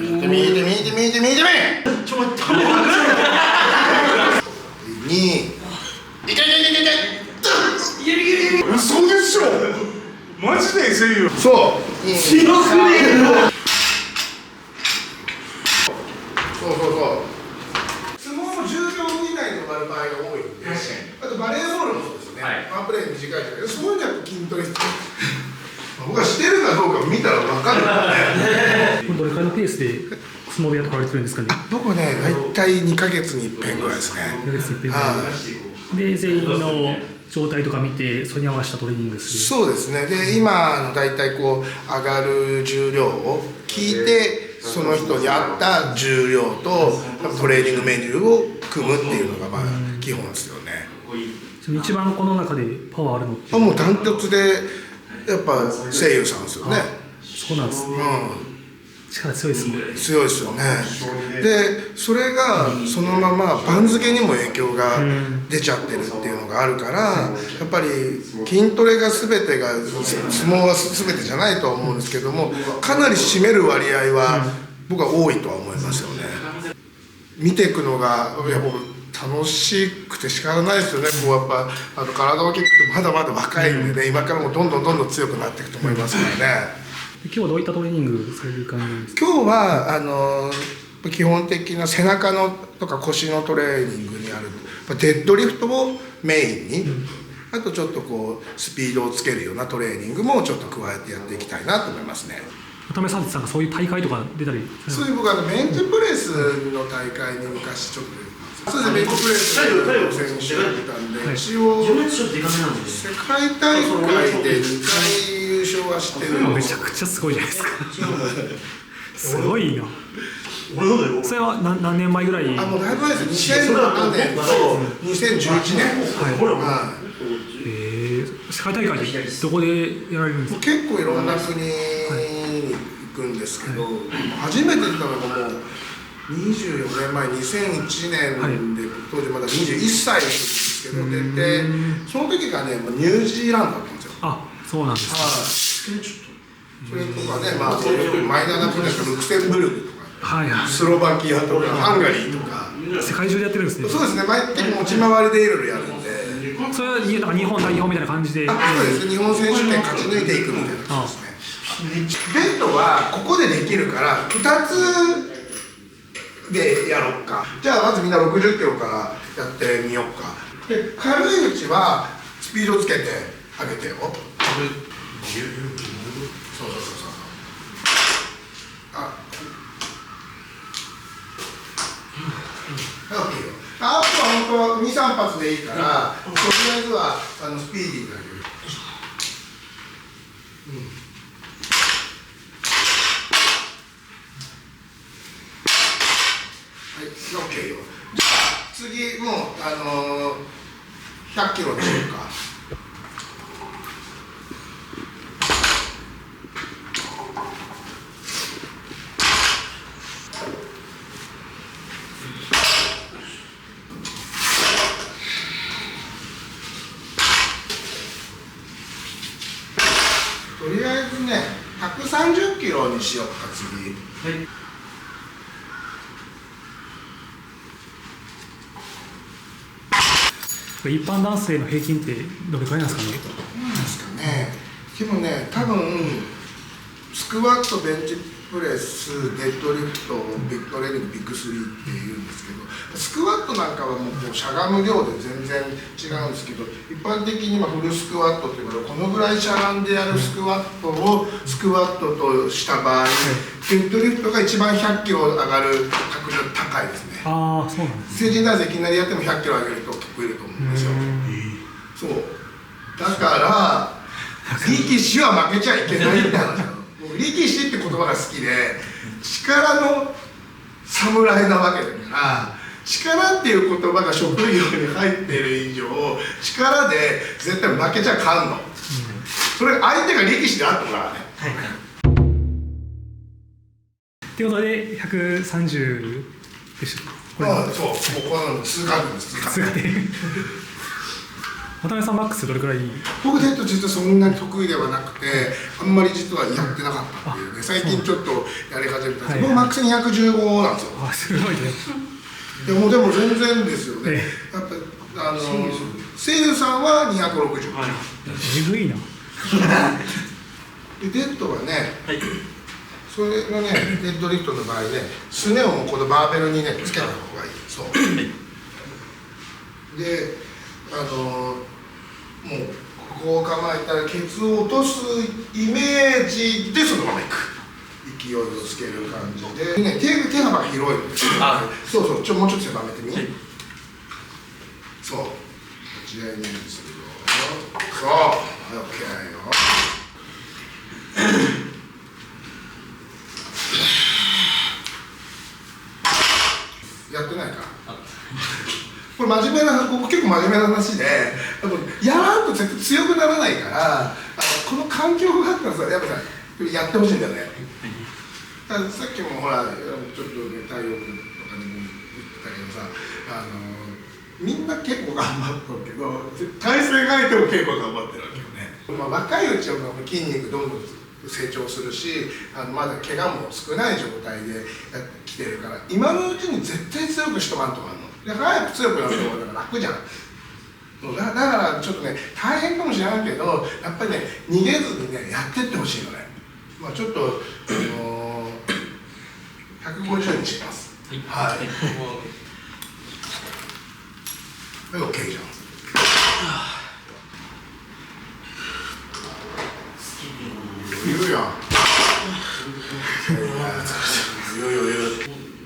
見てみちょっと待って2いけ嘘でしょマジでせいよそう強くねえよそう相撲も10秒以内で終わる場合が多いんで、あとバレーボールもそうですよね、ワンプレー短いじゃないですか、そういうのやっぱ筋トレ必要僕はしてるかどうか見たら分かるからねどれくらいのペースで相撲部屋とかわれてるんですかね。僕ね、大体2ヶ月に1遍ぐらいですね。2ヶ月に1遍ぐらいで全員の状態とか見てそれに合わせたトレーニングする。そうですね。で今の大体こう上がる重量を聞いてその人に合った重量とトレーニングメニューを組むっていうのがまあ基本ですよね。一番この中でパワーあるのってもうダントツでやっぱ声優さんですよね。そうなんですね、力強いですもんね。強いですよね。でそれがそのまま番付にも影響が出ちゃってるっていうのがあるから、やっぱり筋トレが全てが相撲は全てじゃないとは思うんですけども、かなり占める割合は僕は多いとは思いますよね。見ていくのがいや僕楽しくて仕方ないですよね。こうやっぱ体大きくてまだまだ若いんでね、今からもどんどん強くなっていくと思いますからね。今日はどういったトレーニングされる感じですか。今日は基本的な背中のとか腰のトレーニングにあるデッドリフトをメインに、あとちょっとこうスピードをつけるようなトレーニングもちょっと加えてやっていきたいなと思いますね。渡辺さんがそういう大会とか出たり、そういう僕ベンチプレスの大会に昔ちょっとそうですね、ベンチプレスの選手だったんで、一応世界大会で2回優勝はしてるんでめちゃくちゃすごいじゃないですかすごいな。それは何年前ぐらい。もうだいぶ前ですよ。2007年と2011年。世界大会でどこでやられるんですか。結構いろんな国に行くんですけど、初めて行ったのがもう24年前、2001年で、当時まだ21歳の時ですけど、でその時がね、ニュージーランドだったんですよ。あ、そうなんですか。それとかね、まあマイナーな国ですけど、ルクセンブルクとか、スロバキアとか、ハンガリーとか、世界中でやってるんですね。そうですね、結構持ち回りでいろいろやるんで。それは日本代表みたいな感じで。そうですね、日本選手権勝ち抜いていくみたいな感じですね。ベントはここでできるから2つでやろうか。じゃあまずみんな60キロからやってみようか。で軽いうちはスピードつけてあげてよ。そうあ、OK よ。あとは本当2、3発でいいから、とりあえずはスピーディーになる。はい、OK よ。じゃあ次もう100キロにしようか。とりあえずね、130キロにしようか次。はい。一般男性の平均ってどれくらいなんですかね。なんですかね。でもね、多分スクワット、ベンチプレス、デッドリフト、ビッグトレーニング、ビッグスリーっていうんですけど、スクワットなんかはもうしゃがむ量で全然違うんですけど、一般的にフルスクワットというかこのぐらいしゃがんでやるスクワットをスクワットとした場合、デッドリフトが一番100キロ上がる確率高いですね。ああ、そうなんです成ね。人男性いきなりやっても100キロ上げる人結構いると思うんですよ。そうだから力士は負けちゃいけないって話なの。力士って言葉が好きで力の侍なわけだから、力っていう言葉が職業に入っている以上力で絶対負けちゃかんの、それ相手が力士であってもらわね。ということで130でした。そう、ここは通過点です。通過点渡辺さんマックスどれくらい？僕デッド実はそんなに得意ではなくて、あんまり実はやってなかったっていうね、最近ちょっとやり始めたんですけど、僕マックス215なんですよ。あ、すごいね。でも全然ですよね。えやっぱ声優さんは260。えぐいな。でデッドはね、それのね、デッドリフトの場合ね、すねをもうこのバーベルにね、つけた方がいい。そう。で、もうここを構えたらケツを落とすイメージでそのままいく。勢いをつける感じで、ね、手幅が広いので、そうもうちょっと狭めてみ、そう立ち合いにするよ、そう、はい、オッケーよ。やってないか。これ真面目な、僕結構真面目な話で、やらんと絶対強くならないから、この環境があったらさ、やっぱさ、やってほしいんだよね。さっきもほら、ちょっとね、太陽君とかにも言ってたけどさ、みんな結構頑張ってるけど、対戦相手も結構頑張ってるわけよね。若いうちは筋肉どんどん成長するし、まだ怪我も少ない状態でやってきてるから、今のうちに絶対強くしとかんとかあんの。で、早く強くなる方が楽じゃん。だからちょっとね、大変かもしれないけど、やっぱりね、逃げずにね、やってってほしいのね。ちょっと、150にします。はい。はい、OK じゃん。言うやん。言う。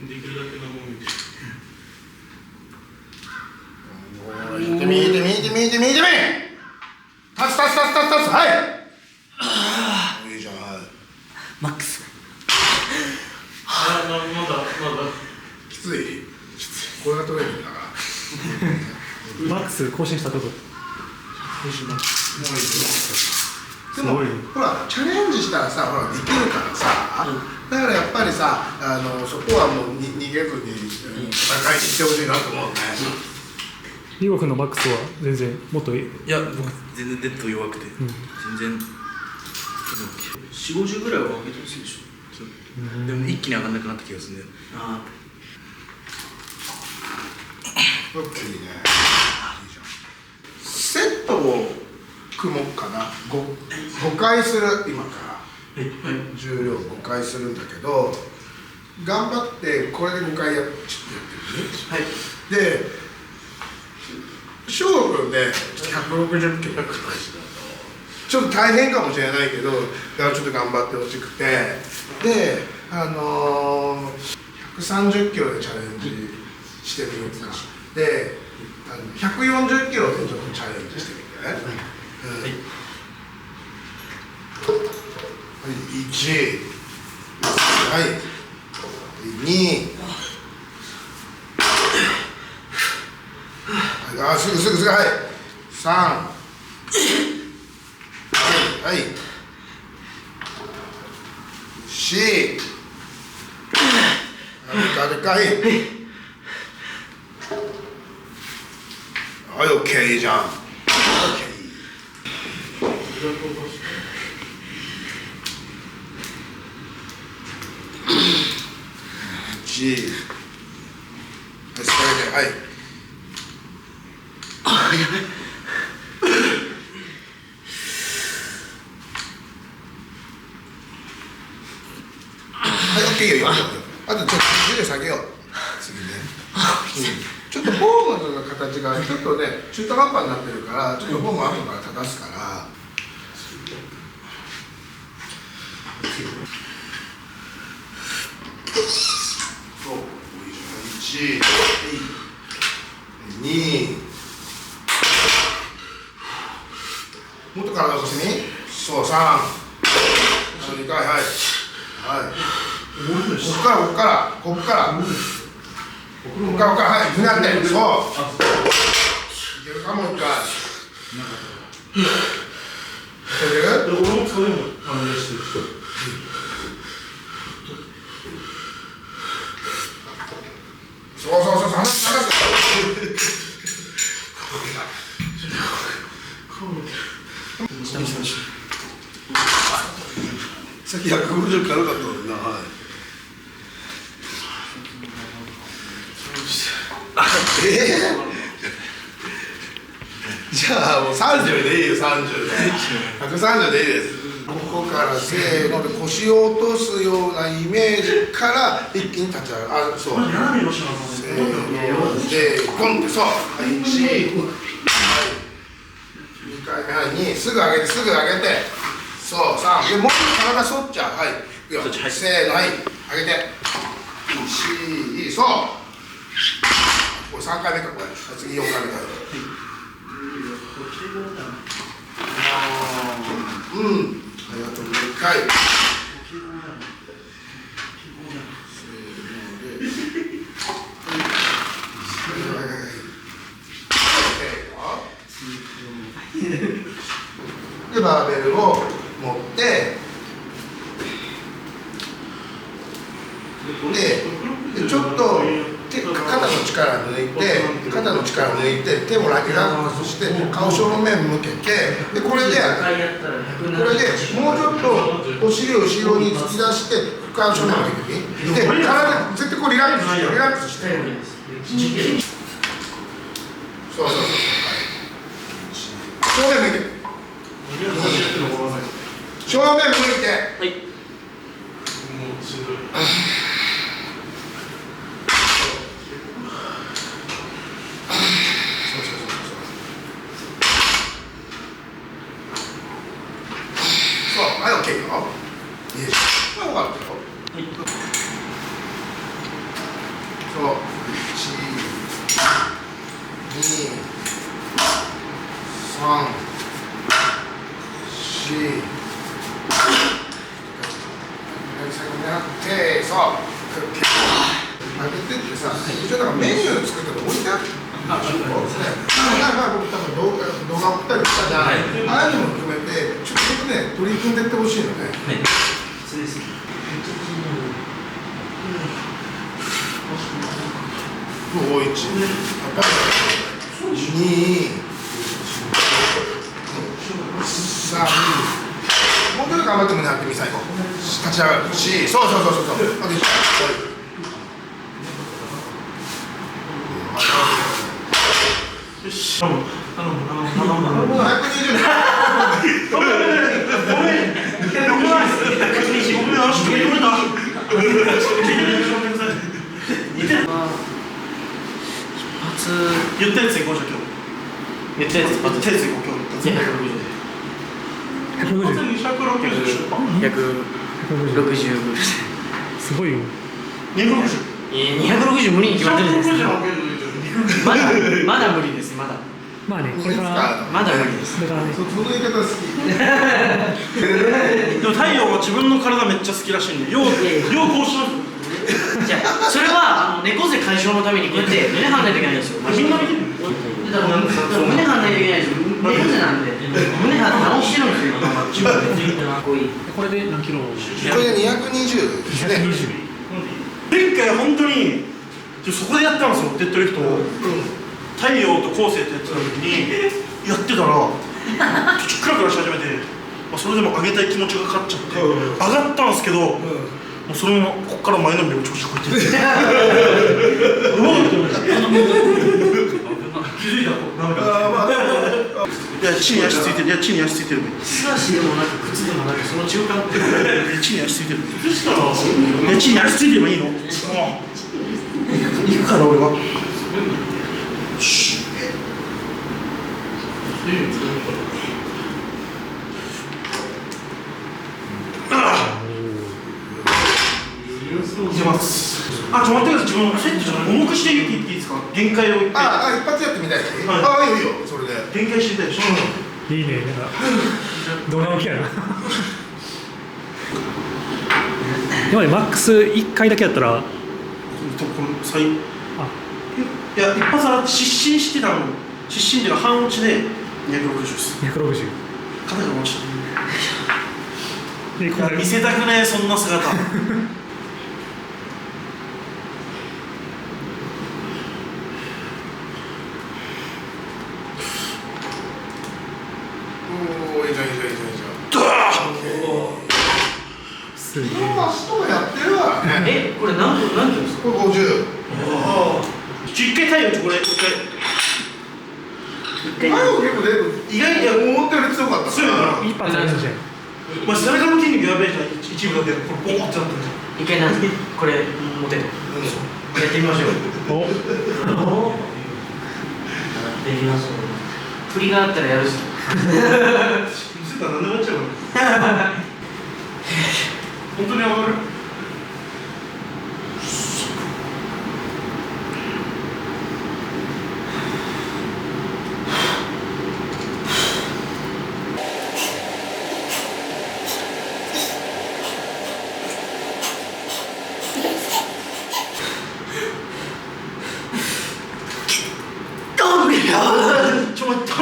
できるだけのもん見て。見てみ。立つ。はい。いいじゃん。はい。マックス。まだきつい。これがトレーニングだから。マックス更新したとこ。でもほらチャレンジしたらさ、ほらできるからさ、だからやっぱりさ、そこはもう逃げずに戦いに行ってほしいなと思うね。リゴ君のマックスは全然もっといい。いや、僕全然デッド弱くて、全然40、50ぐらいは上げてほしいでしでも一気に上がんなくなった気がするんだよ。オッケーね。セットを組もうかな。5回する、今から重量5回するんだけど、頑張ってこれで5回ちょっとやってみる。で翔吾君で160キロちょっと大変かもしれないけど、だからちょっと頑張ってほしくて、で130キロでチャレンジしてみようか。で140キロでちょっとチャレンジしてみてね。1、はい、2、すぐ、はい、3、はい、4、でかい、はい、OK いいじゃん。はい、OK よ。あとちょっと重量下げよう。次ね。ちょっとフォームの形がちょっとね、中途半端になってるから、ちょっとフォーム後から正すから。そう、1、2、もっと体を起こしてみ。そう、3、2回、はい。こっから、はい、になって、そう。いけるかも、一回。いける？俺もそれも試してる。そう、離す。30軽かったもんな。はい。じゃあもう30でいいよ、30で。130でいいです。ここからせーので腰を落とすようなイメージから一気に立ち上がる。あ、そう。せーので、ポンって、そう。はい、1、はい。2回目、はい、2、すぐ上げて、すぐ上げて。そう、3。で、もうちょっと体反っちゃう。はい。いくよ。せーの、はい。上げて。1、そう。これ3回目か、これ。次4回目だよ。うん。ありがとう。1回。で、バーベルを持って、でちょっと肩の力抜いて、手もリラックスして、顔正面向けて、でこれでもうちょっとお尻を後ろに突き出して、顔正面向けて、で体絶対こうリラックスして、そう、正面向いて。正面向いて。はい。そう、はい、オッケーよ。いいです。はい、終わったよ。そう、1、2、3、4、そう、上げてってさ、一応だからメニュー作って置いてある。僕多分動画送ったりしたじゃん。ああいうのも含めて、ちょっとね、取り組んでいってほしいのね。そうです。もう1、2、3、もうちょっと頑張って胸張ってみ、最後。立ち上がる。4、そう。あと1回。よし。120。言ったやつ行こうじゃ今日。言ったやつ一発。手つ行こう今日。160。すごいよ。260無理に決まってるじゃないですか。まだ無理です。まだ。まあね、これからまだ無理です。これからね。その言い方好き。でも太陽は自分の体めっちゃ好きらしいんで、ようこうします。じゃあそれは猫背解消のためにこうやって胸張んないといけないんですよ。みんな見てる。だから胸張んないといけないですよ。猫背なんで胸張直してるんですよ。これで何キロ？これで220ですね。前回本当にそこでやったんですよ。デッドリフトを太陽と昴生ってやってた時にやってたらクラクラし始めて、それでも上げたい気持ちが勝っちゃって上がったんですけど、もうそのままここから前のめりも調子こうやって気づいたなんかいや地に足ついてる。いや地に足ついてる。素足でもなく靴でもなくその中間って地に足ついてる。いや地に足ついてればいいの。行くから俺は。いけます。あ、ちょっと待ってください。自分セットじゃない。重くしていいですか。限界を一発やってみたい。あ、いいよ。それで限界してみたいでしょ。いいね。なんかどんな動きやな。今までマックス1回だけやったら。いや、一発は失神してたの。失神っていうか半落ちで260です。260。肩が落ちた。見せたくね、そんな姿。おお、いいじゃん。すげえ。ね。これ何キロですか？これ50。一回太陽これ一回太陽結構出る。意外に思ったより強かった強いから一発やるじゃん。お前背中の筋肉やべえじゃん一部だけこれボコってなってるじゃん一回これ持てる。やってみましょう。おやってみましょう。振りがあったらやるし。見せたら何でもやっちゃうから本当に上がるちょっと待って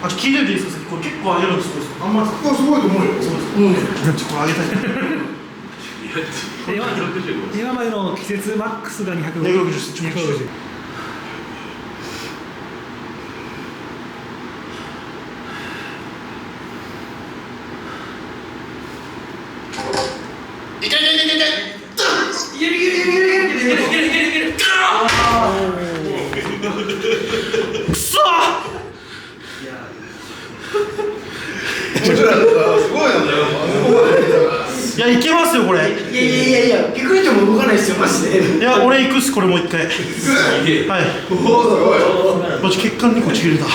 あと聞いてていいですかこれ結構上げるんですよあんまりすごいと思うよ。ちょっとこれ上げたい今までの季節マックスが260。260。すごいなんだよ。いやいけますよこれいやびっくりしても動かないですよマジで。いや俺行くっすこれもう一回はいおおすごい。マジ血管2個ちぎれたあ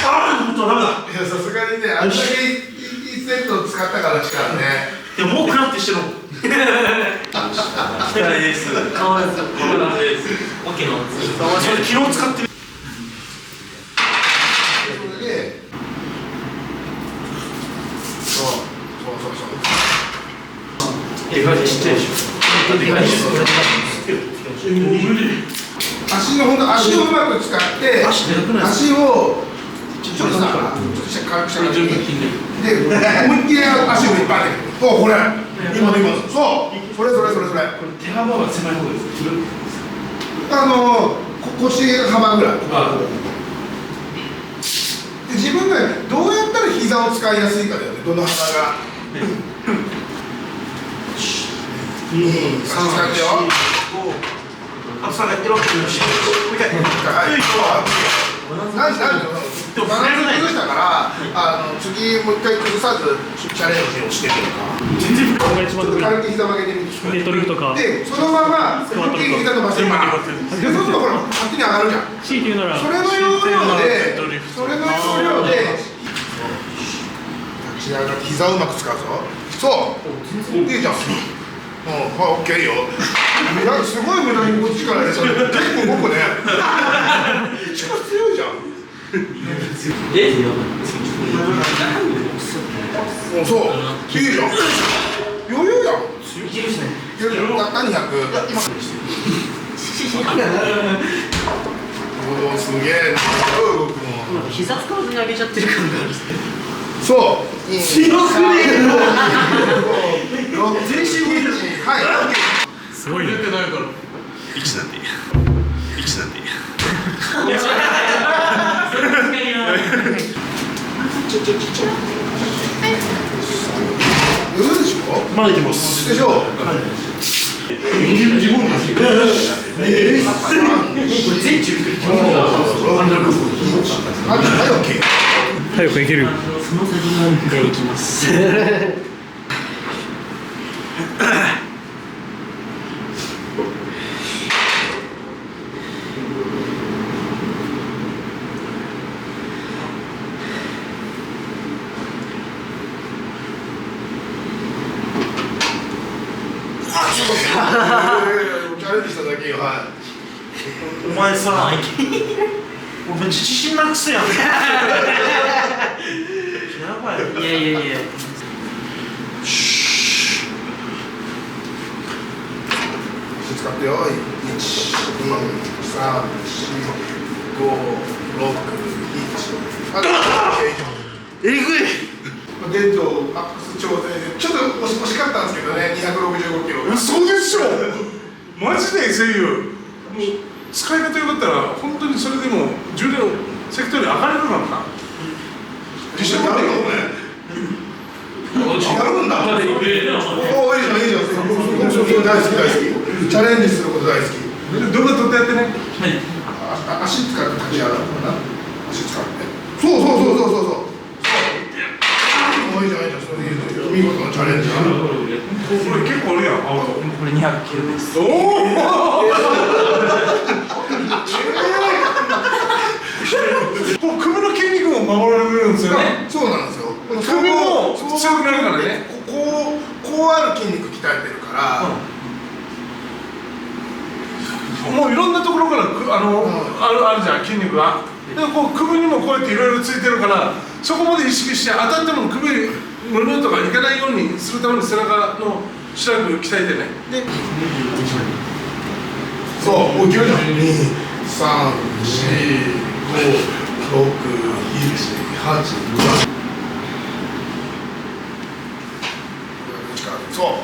あ、ダメだ。いやさすがにね、あんだけ1セット使ったから力ね。いやもうクラってしてるもん。疲れです変わらずオッケーの。それ昨日使ってる。それで、そうでかいちっちゃいでしょ。でかいです。足をうまく使って足をちょっとさ軽くしたらいいで思いっきり足を引っ張っておこれ今そうそれ手幅が狭い方です腰幅ぐらいで自分がどうやったら膝を使いやすいかだよねどの幅が足使ってよあとさやってろ。もう一回。何バランス崩したから次もう一回崩さずチャレンジをしてみるかちょっと軽く膝曲げてみてデッドリフトか。でそのまま思いっきり膝伸ばしてバーンでそうするとほら勝手に上がるじゃん強いて言うならそれの要領で立ち上がって膝をうまく使うぞそういいじゃんオッケーいいよなんかすごい無駄にこっちから入れたら結構僕ね力強いじゃんそういいじゃん余裕やんいけるしね。何100すげえ動くの膝使わずに上げちゃってる感がある。そう強くねえの。全身もいいしはいすごいね。出てないから1なんで1なんで余裕でしょまだいけます。でしょ自分が全中はいオッケー早くいける。その先までいきます。チャレンジしただけよはいお前さ、俺めっちゃ自信なくすやん。やばい。いや。使ってよ1、2、3、4、5、6、1えぐい。現状マックス調整でちょっと惜しかったんですけどね265キロ嘘でしょ。マジで声優もう使い方よかったら本当にそれでも重量セクトに上がれるのかな。一緒にやるのね。やるんだ。おお、いいじゃんいいじゃん。そう大好き大好き。チャレンジすること大好き。動画撮ってやってね。足使って立ち上がるからな。足使って。そうそうそうそうそうそう。おいいじゃんいいじゃん。それいいのよ。見事なチャレンジ。これ結構あるやん。これ200キロです。おお。こう首の筋肉も守られるんですよね。そうなんですよ。首も強くなるからね。こうある筋肉鍛えてるから。もういろんなところからあるじゃん筋肉が。でこう首にもこうやっていろいろついてるからそこまで意識して当たっても首胸とかいかないようにするために背中の主役鍛えてね。でそう、いけるじゃん。2、3、4、5、6、7、8、9。そう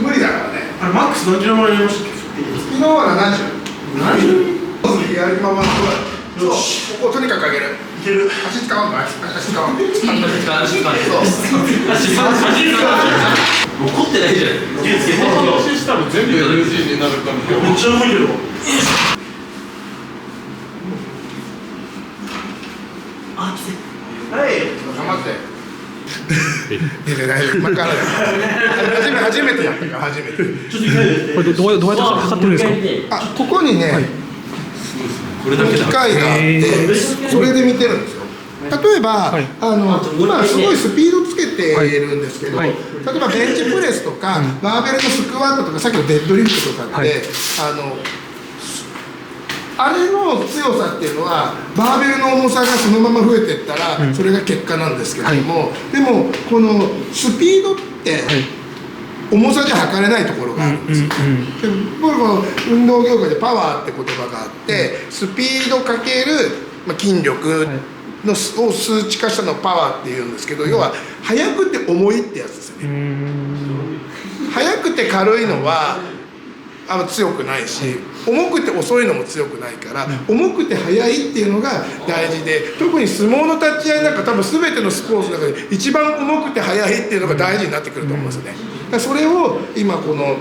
無理だからね。あれマックス何キロまでやりましたっけ？昨日は70。やるままそう、こことにかく上げる。いける。足使わんの？足使わん。足怒ってないじゃん。このシステム全部 NG になるから。めっちゃ重いけど。あ、きつい。はい。頑張って。大丈夫。まから初めてやったから初めて。ちょっと一回で。これどうやって測ってるんですか？ここにね、これだけだ。機械があってそれで見てるんですよ。例えば、今すごいスピードつけているんですけど、例えばベンチプレスとか、バーベルのスクワットとか、さっきのデッドリフトとかって、あれの強さっていうのはバーベルの重さがそのまま増えていったら、それが結果なんですけれども、でもこのスピードって、重さじゃ測れないところがあるんですよ。で僕この運動業界でパワーって言葉があってスピードかける筋力のを数値化したのをパワーっていうんですけど、要は速くて重いってやつですよね。速くて軽いのは強くないし重くて遅いのも強くないから、重くて速いっていうのが大事で、特に相撲の立ち合いなんか多分全てのスポーツの中で一番重くて速いっていうのが大事になってくると思いますね。だからそれを今この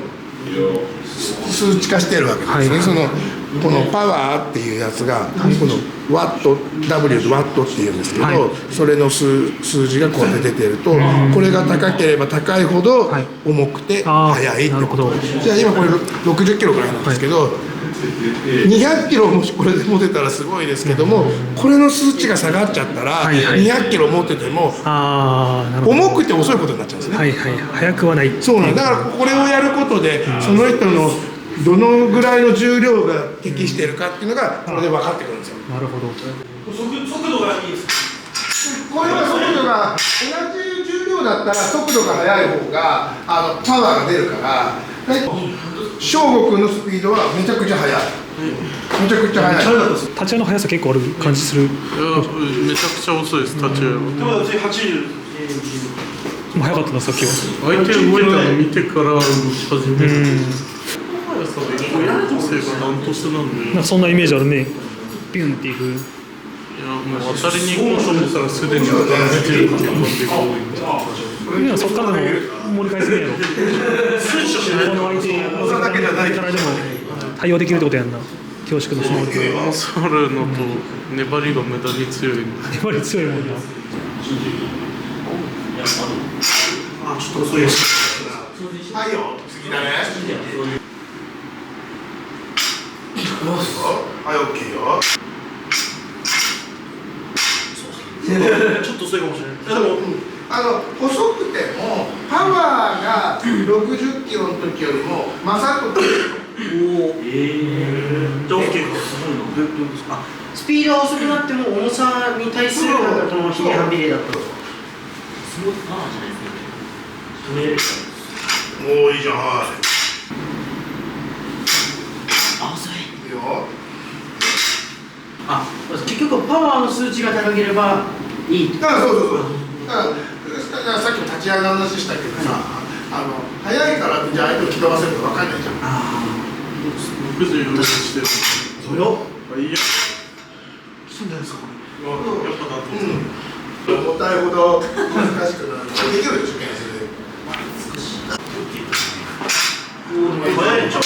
数値化してるわけですね。このパワーっていうやつがこのワット W とワットっていうんですけど、それの数字がこうやって出てると、これが高ければ高いほど重くて速いってこと。じゃあ今これ60キロぐらいなんですけど、200キロもしこれで持てたらすごいですけども、これの数値が下がっちゃったら200キロ持ってても重くて遅いことになっちゃうんですね。速くはない。そうなんだからこれをやることでその人のどのぐらいの重量が適しているかっていうのがこれで分かってくるんですよ。なるほど。速度がいいです。これは速度が同じ重量だったら速度が速い方がパワーが出るから、翔吾君のスピードはめちゃくちゃ速い。めちゃくちゃ速い。立ち合いの速さ結構ある感じする。いやめちゃくちゃ遅いです立ち合いは。でも私80。もう速かったなさっきは。相手動いたの見てから始める。速さで一個がダントツなんで。なんかそんなイメージあるね。ピュンっていく。いやもう当たりに行こうと思ったらすでに当たってるっていう感じが多いんで。いやそっからでも盛り返せねえやろ。この相手からでも対応できるってことやんな。恐縮のそのそるのと粘りが無駄に強い。粘り強いもんな。あ、ちょっと遅いです。はいよ、次だね。はい、オッケーよ。ちょっと遅いかもしれない。でも、細くてもパワーが60キロの時よりも勝っとく。じゃあ OK か。スピードが遅くなっても重さに対するこのヒゲハンビレだとすごいパワーじゃないですか。おお、いいじゃん。はい。あ、遅い。いいよ。結局パワーの数値が高ければいい。そう。だからさっきも立ち上がる話したけどさ、速いからじゃあ相手を吹き飛ばせると分かんないじゃん。別に色々してる。それをいいよ。来たんじゃないですか、これ。やっぱだと思う。重たいほど難しくなる。できるでしょ、懸垂。早いんちゃう。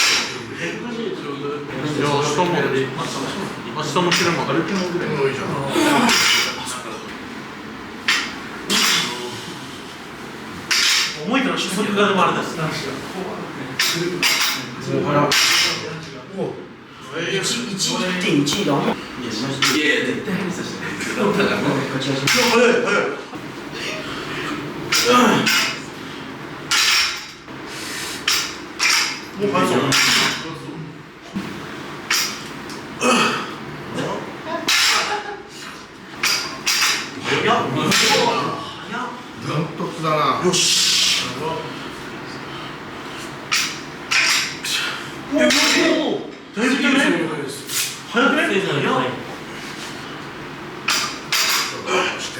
いや、下も、下も切れも歩きもぐらい。いいじゃん。重いから初速がでもあれです。1.1だもん。いや、絶対変にさせてない。だからもう勝ち足。早い早い。もう早そう。いや、ダントツだな。よし。だいぶ早くね。早くね。して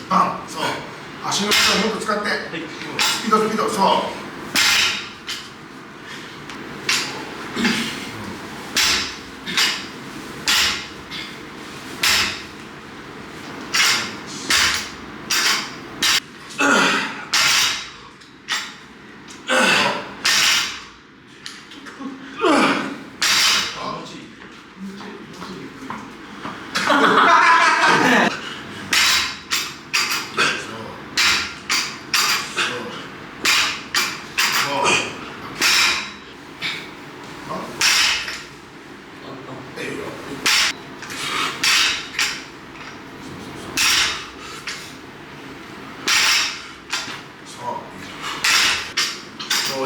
バン、そう、足の力をもっと使って、スピード、そう。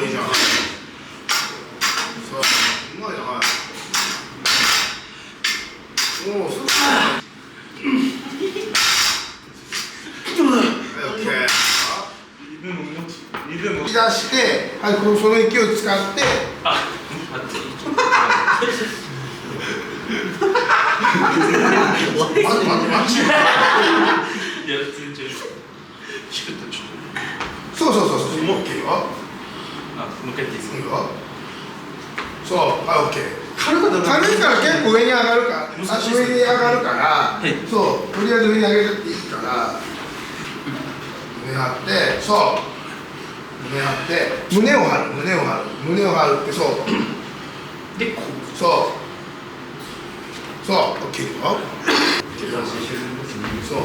いいじゃん。そう、うまいな、はい。おお、すごい。オッケー。引き出して、はい、その勢いを使って。待って。いや、普通にチクッとちょっと。そう、オッケーよ。あ、もう一回やっていいですか。いいよ。そう、はい、オッケー。軽いから結構上に上がるから、足上に上がるから、そう、とりあえず上に上げちゃっていいから、胸張って、そう、胸張って、胸を張るって、そう。で、こう。そう、オッケーよ。そう。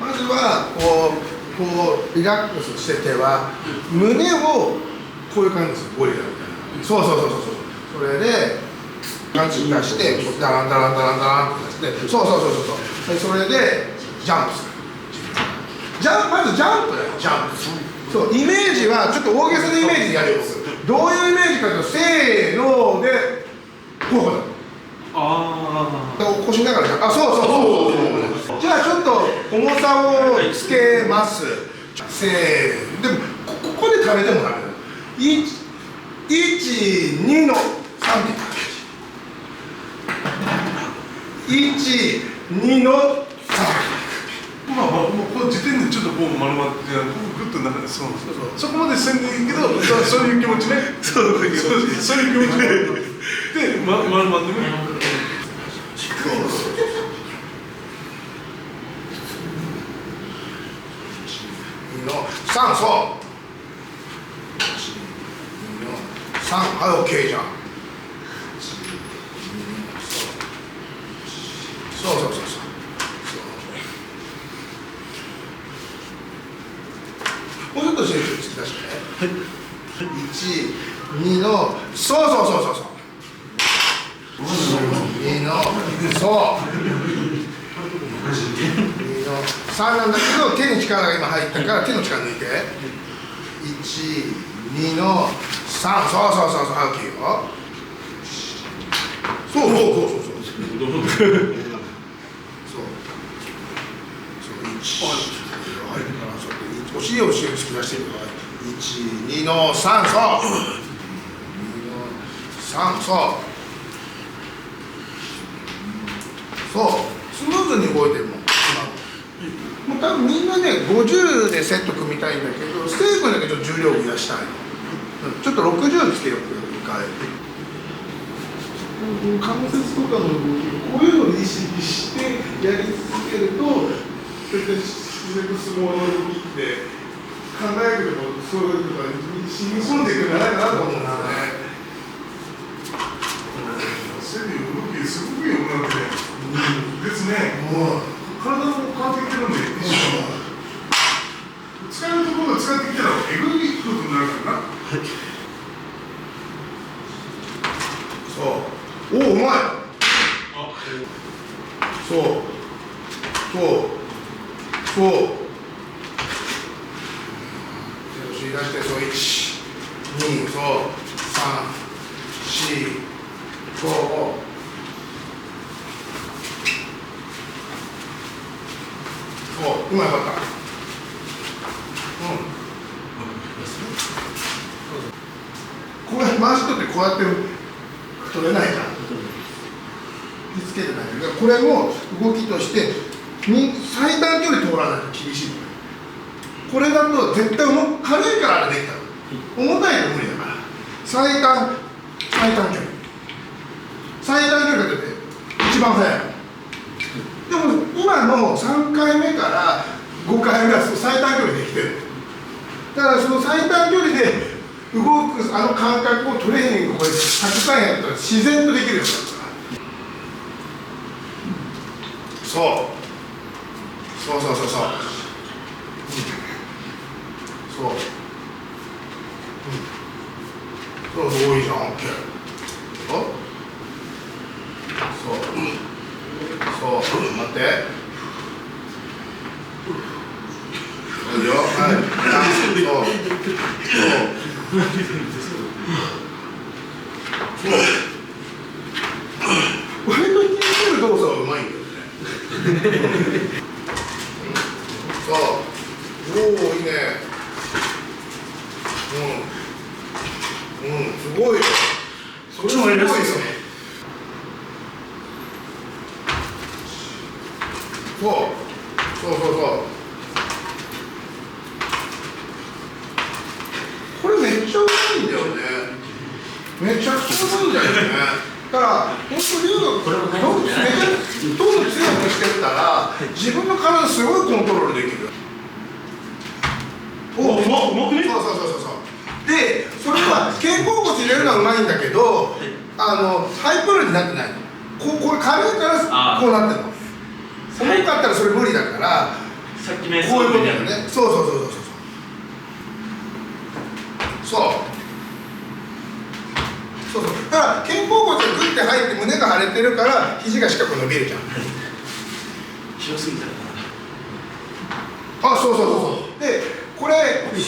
まずは、こう、リラックスして手は、胸をこういう感じですよ、ゴリラみたいな。そう。それで、パンチ出して、ダランって出して、そう。それで、ジャンプする。まずジャンプだよ、ジャンプ。そう、イメージは、ちょっと大げさなイメージでやるよ。どういうイメージかというと、せーので、こうだ。起こしながら、そう。じゃあちょっと重さをつけます。せーの。でもここで食べてもダメだ。1、2の3で1、2の3。まあもうこの時点でちょっとこう丸まってグッとなる。そうそこまでせんでいいけど、そういう気持ちね。そういう気持ちで丸まってね。3、そう。3、はい、オッケーじゃん。そう。もうちょっと集中突き出してね。1、2の、そう。2の、そう。2の、3なんだけど、手に力が今入ったから、手の力抜いて。1、2の、3、そう、はい、オッケーよ。そう。1、お尻を後ろに突き出してるから、1、2の、3、そう。3、そうスムーズに動いてるもん。もう多分みんなね50でセット組みたいんだけど、ステークだけちょっと重量を増やしたいの。ちょっと60つけようか。関節とかの動きこういうのを意識してやり続けると絶対自然と相撲の動きって考えるけどそういうのが染み込んでいくんじゃないかなと思うんですよね。セビ動きすごく良くなってですね。体も変わってきてるんで一緒使えるところが使ってきたらえぐいことになるからな。そうおおうまい。そう手をしり出してそう1、2、そう3、4、5。そううまいかった。これ回しとってこうやって取れないから気付けてないけど、これも動きとして最短距離通らないと厳しいの。これだと絶対軽いからあれできたの、重たいと無理だから。最短距離が出て一番速い。でも今の3回目から5回目は最短距離できてる。だからその最短距離で動くあの感覚をトレーニングをたくさんやったら自然とできるようになるから。そう多いじゃん。 OK そう待ってそうよ。割と引きつける動作はうまいんだよね。そうおおいいね。すごいよ。それもやりやすいですね。そうこれめっちゃうまいんだよね。めちゃくちゃうまいんだよね。だから本当にどんどん強くしてったら自分の体すごいコントロールできる。うまくね。そうでそれは肩甲骨入れるのはうまいんだけど、ハイプルになってないの。これ軽いからこうなってるの。重かったらそれ無理だから、さっきこういうことだよね。そうだから肩甲骨がグッて入って胸が腫れてるから肘がしっかり伸びるじゃん。広すぎたらそうでこれ後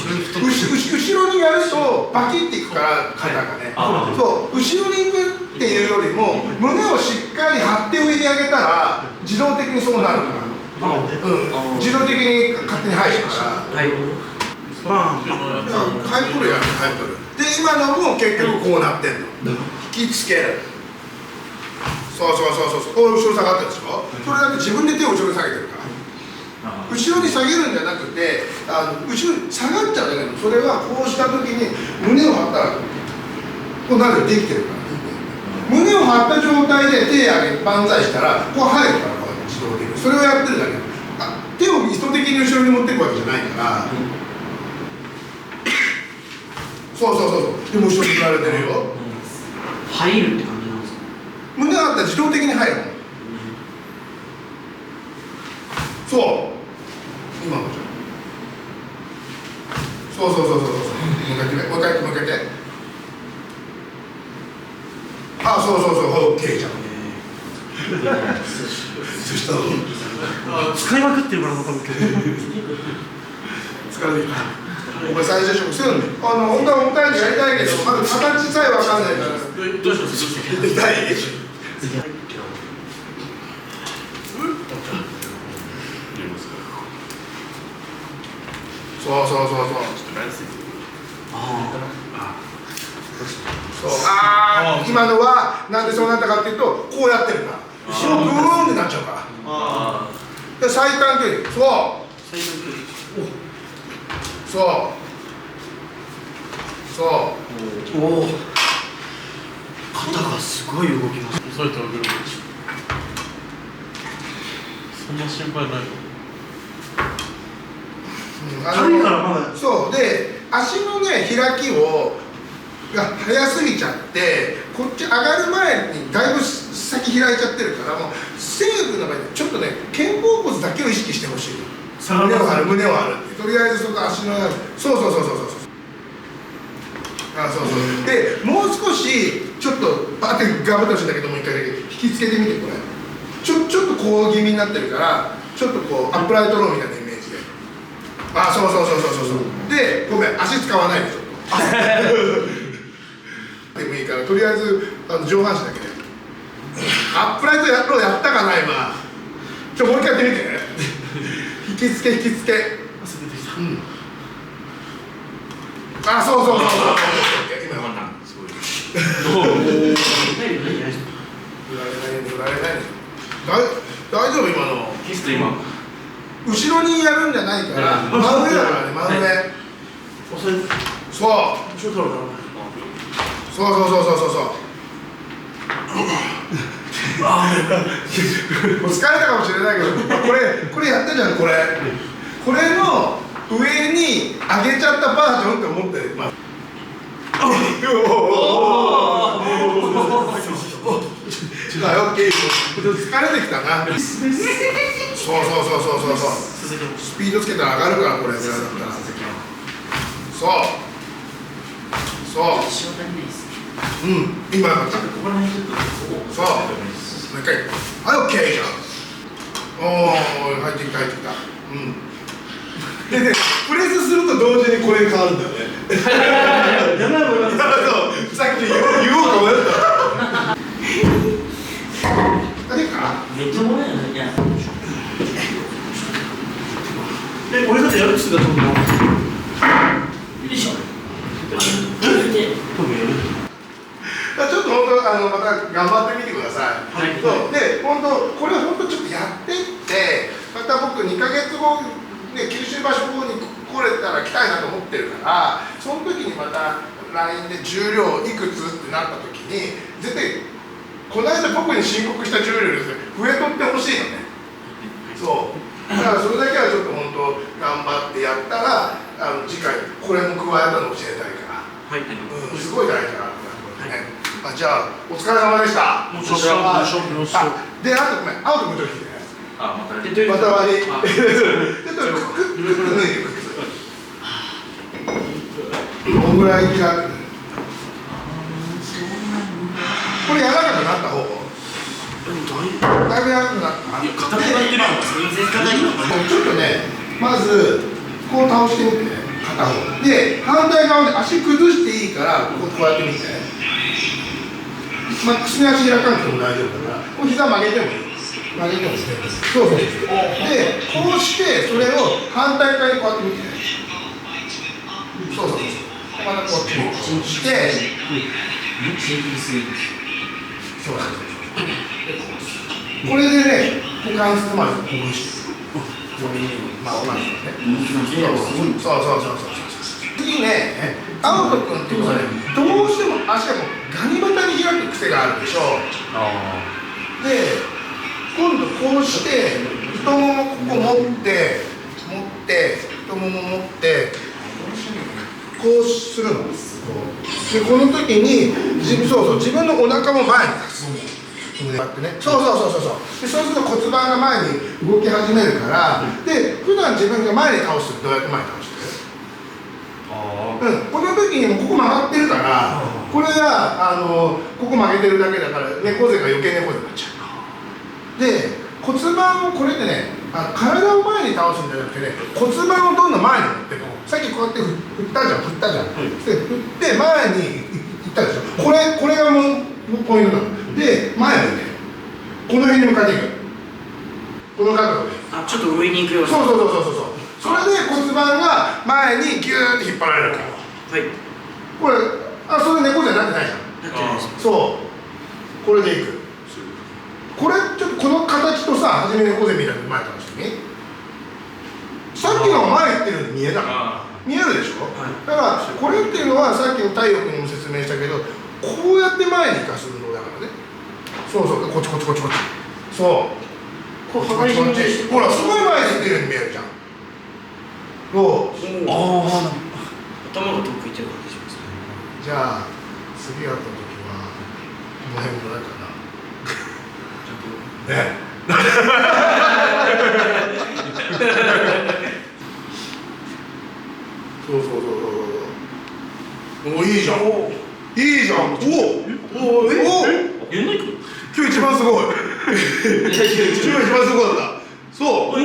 ろにやるとバキッていくから肩がね。そう後ろに行くっていうよりも胸をしっかり張って上に上げたら自動的にそうなるから。自動的に勝手に入るから。ハイプルやるハイプルで今のも結局こうなってんの。引きつける。そう後ろ下がってるでしょ。それだって自分で手を後ろに下げてるから。後ろに下げるんじゃなくて後ろに下がっちゃうだけど、それはこうした時に胸を張ったらこうなるようにできてるから。胸を張った状態で手上げて万歳したらこう入るから、自動的にそれをやってるだけ。手を意図的に後ろに持っていくわけじゃないから。そうでも後ろに振られてるよ。入るって感じなんですか。胸があったら自動的に入るもん。そう今のじゃん。そうもう一回やってそう OK じゃん。そしたら使いまくってるからな多分今日。疲れてきた。お前最初すぐ本当は重たいのやりたいけどまず形さえわかんないから。どうします痛い。そう今はなんでそうなったかっていうとこうやってるから後ろブーンってなっちゃうからあで最短距離そう最短距離そうおお肩がすごい動きます。あ抑えてあげるでしょそんな心配ないよ軽いからまだそうで足のね開きをが早すぎちゃってこっち上がる前にだいぶ先開いちゃってるからもうセーフの場合ちょっとね肩甲骨だけを意識してほしい胸を張る胸を張るってとりあえずその足のそうあそうでもう少しちょっとバーって頑張ってほしいんだけどもう一回だけ引きつけてみてこれちょっとこう気味になってるからちょっとこうアップライトローみたいなイメージであそうでごめん足使わないでちょっとでもいいからとりあえず上半身だけでアップライトローやったかな今もう一回やってみて引きつけうんあそう今よかったすごい振られない大丈夫今のキス今後ろにやるんじゃないから真上だからね真上そう後ろ取ろうかなそうもう疲れたかもしれないけどこれやったじゃんこれの上に上げちゃったバージョンって思ってるオッケー疲れてきたなそうスピードつけたら上がるからこれぐらいだったらそう今そうもう一回はいオッケーじゃん入ってきたでねプレスすると同時にこれ変わるんだよねさっき言おうか迷った何かめっちゃもらえないや俺だってやるっつってたと思うよいしょちょっと本当また頑張ってみてください。そうで本当これ本当ちょっとやってってまた僕2ヶ月後ね九州場所後に来れたら来たいなと思ってるからその時にまた LINE で重量いくつってなった時に絶対この間僕に申告した重量より増えとってほしいのね。そうだからそれだけはちょっと本当頑張ってやったら次回これも加えたの教えたいから、すごい大事なね。じゃあお疲れ様でした。であとごめんアウトもうちょっと来てね。また割りちょっと靴脱いでこんぐらい開くこれ柔らかくなった方だいぶ柔らかくなった硬くなってるよ全然硬いよちょっとねまずこう倒してみて片方で反対側で足崩していいからこうやってみてマックスに足開かなくても大丈夫だからこう膝曲げてもいいそうでこうしてそれを反対側にこうやってみてそうまたこっちにこうしてそうなんですこれでね股関節までほぐして次ね青野君っていうのはねどうしても足がガニ股に開く癖があるでしょで今度こうして太ももここ持って太もも持ってこうするのでこの時に自分のお腹も前に出すそうでそうすると骨盤が前に動き始めるからで普段自分が前に倒すとどうやって前に倒してこの時にもここ曲がってるからこれがここ曲げてるだけだから猫背が余計猫背になっちゃうで骨盤をこれでね体を前に倒すんじゃなくてね骨盤をどんどん前に持ってこうさっきこうやって振ったじゃんで振って前に行ったでしょこれがもうポイントなので前向いてこの辺に向かっていくこの角度でちょっと上に行くようなそうそれで骨盤が前にギューって引っ張られるからこれそれ猫背になってないじゃんそうこれでいく。これちょっとこの形とさ、初め猫背みたいなの前からしてみ。さっきのが前行ってるように見えたから見えるでしょ、だからこれっていうのはさっきの太陽君にも説明したけど、こうやって前に行かす運動だからね。そうそう、こっちこっちこっちこっち、そうこう羽交い締めにしてほら、すごい前に行ってるように見えるじゃん。どう？ああ、頭が遠くいってる感じしますね。じゃあ次会った時はこの辺ぐらいかな。ね。そうそうそうそう。お、いいじゃん。いいじゃん。おお今日一番すごい。今日一番すごかった。そう。